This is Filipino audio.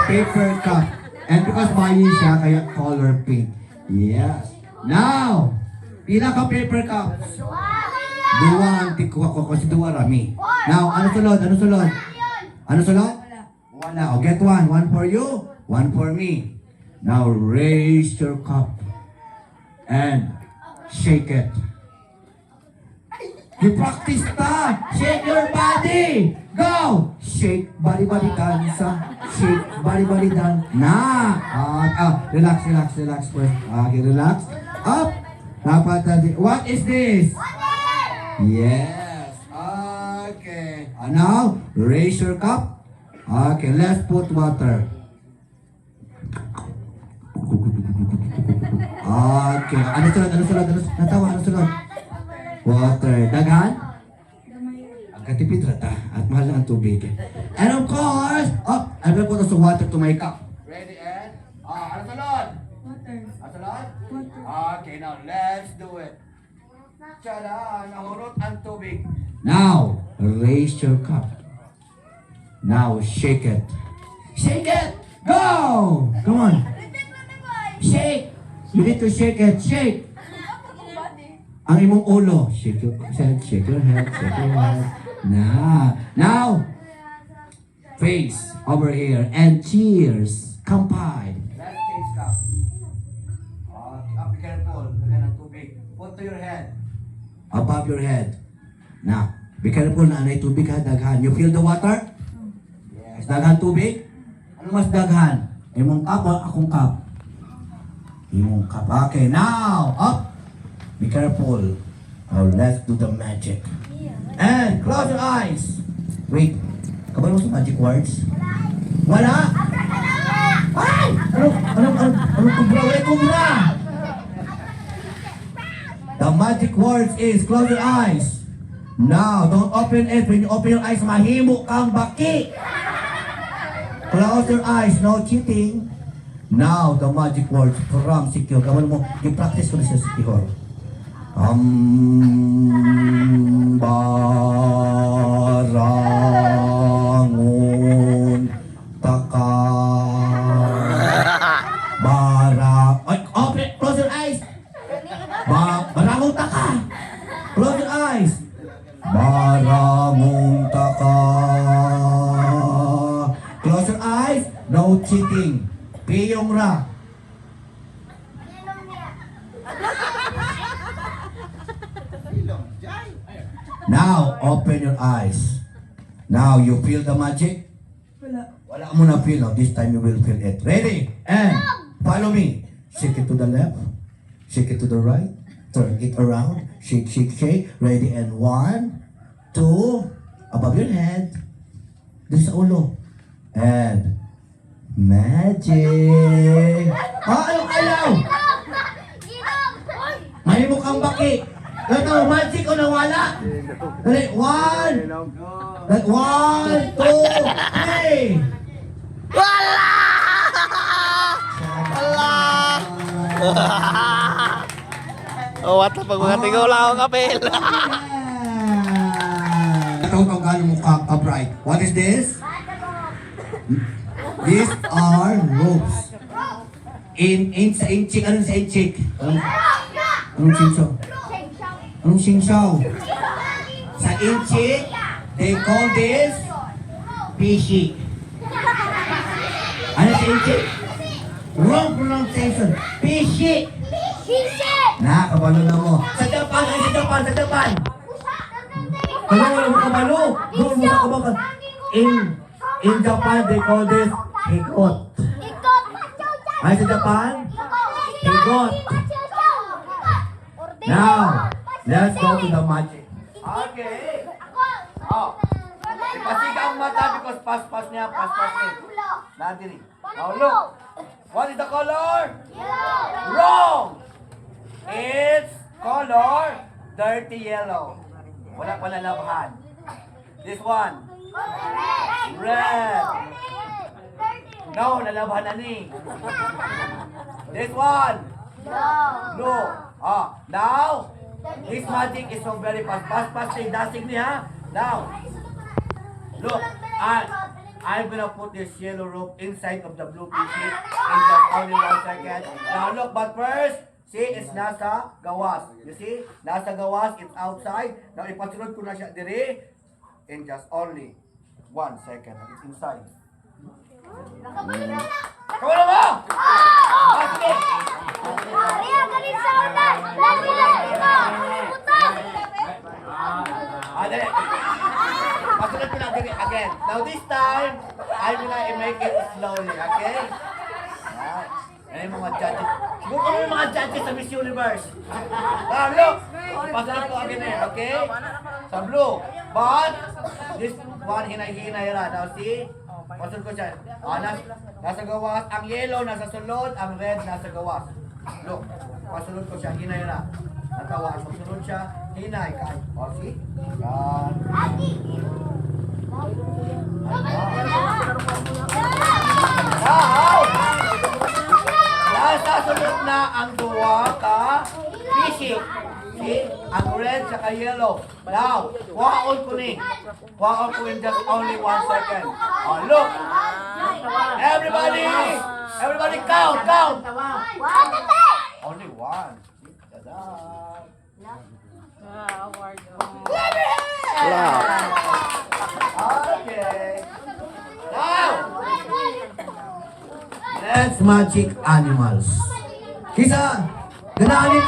paper cup. And because bayi siya, kaya color pink. Yes. Now, pila ka paper cups? Dua ang tikwa ko kasi dua rami. Now, ano sulod? Ano sulod? Ano sulod? Wala. O, get one. One for you, one for me. Now, raise your cup and shake it. You practice ta. Shake your body. Go. Shake body dansa. Shake body dan. Na. Relax first. Okay, relax. Up. Dapat tadi. What is this? Yes. Okay. Now, raise your cup. Okay, let's put water. Okay. Ano sunod? Natawa, ano sunod? Water. Daghan? Ang katipid rata. At mahal na ang tubig. And of course, I'm gonna put also water to my cup. Ready and? Ano sunod? Water. Ano sunod? Water. Okay, now let's do it. Tada! Nahurot ang tubig. Now, raise your cup. Now, shake it. Shake it! Go! Come on. Shake! You need to shake it. Shake! Ang imong ulo. Shake your head, shake your head. Now, face over here and cheers. Kampai. Let's change cup. Be careful. Lagyan ng tubig. Put to your head. Above your head. Now, be careful na anay tubig ha, daghan. You feel the water? Yes. Daghan tubig? Ano mas daghan? Imong cup o akong cup? Imong cup. Okay, now, up. Be careful. Now, let's do the magic. And close your eyes. Wait. Kabalo mo sa magic words? Wala? Ay! Ano kubra? Wala kubra! The magic words is close your eyes. Now, don't open it. When you open your eyes, mahimo kang baki. Close your eyes. No cheating. Now, the magic words from Sikyo. Kaman mo, i-practice ko na sa Sikyo. Barangon taka ay, open, close your eyes. Barangon taka. Close your eyes. Barangon taka. Close your eyes. No cheating. Piyong ra. Now, open your eyes. Now, you feel the magic? Wala mo na feel. Now, this time you will feel it. Ready? And follow me. Shake it to the left. Shake it to the right. Turn it around. Shake. Ready? And 1, 2. Above your head. This sa ulo. And magic. Anong ayaw? May mukhang baki. Ito, magic o nawala? Dali, 1, 2, 3. Wala! What the pag mga tigaw lang akong kapil. Ito kung gano'n mo ka-bright. What is this? These are ropes. Sa inchik. Anong sa inchik? Anong singshaw? Anong singshaw? Sa inchik, they call this pishi. Ano sa inchik? Wrong pronunciation. Pishi. Nakabalo na mo. Sa Japan. Wala mo kabalo. Doon mo sa kabakan. In Japan, they call this hikot. Ay, sa Japan? Hikot. Now, let's go to the magic. Okay. Ipasiga ang mata because pas-pas niya. Nadiri. Now look. What is the color? Yellow. Wrong. It's color dirty yellow. Wala pa nalabhan. This one. Red. No, nalabhan na ni. This one. Blue. Now, this magic is so very fast. Fast, dasig niya. Now, look. I'm gonna put this yellow rope inside of the blue PC in just only 1 second. Now look, but first, see, it's nasa gawas. You see? Nasa gawas, it's outside. Now ipasunod ko na siya diri in just only 1 second. It's inside. Kawala mo! Bakit? Kaya galing sa ulan! Lagi lang ito! Pulimutan! Dali. Pasunod ko na diri again. Now this time, I'm gonna make it slowly, okay? Alright. Yan yung mga judges. Siguro kami yung mga judges sa Miss Universe. Now look! Pasunod ko again eh, okay? Sa blue. But, this one, hinay-hinay ra. Now see? Pasunod ko siya. Nasa gawas. Ang yellow nasa sulod. Ang red nasa gawas. Look. Pasunod ko siya. Hinay ra. Natawa. Pasunod siya. Hinay. O, see? Yan. Now! Nasa sulod na ang duwa ka fishing. See? Ang red sa yellow. Now, kuhaon ko ni. Kuhaon ko in just only 1 second. Oh, look! Everybody! Everybody count! Count! Only 1. Tada! Okay. Now! Let's magic animals. Kisa, ganaanin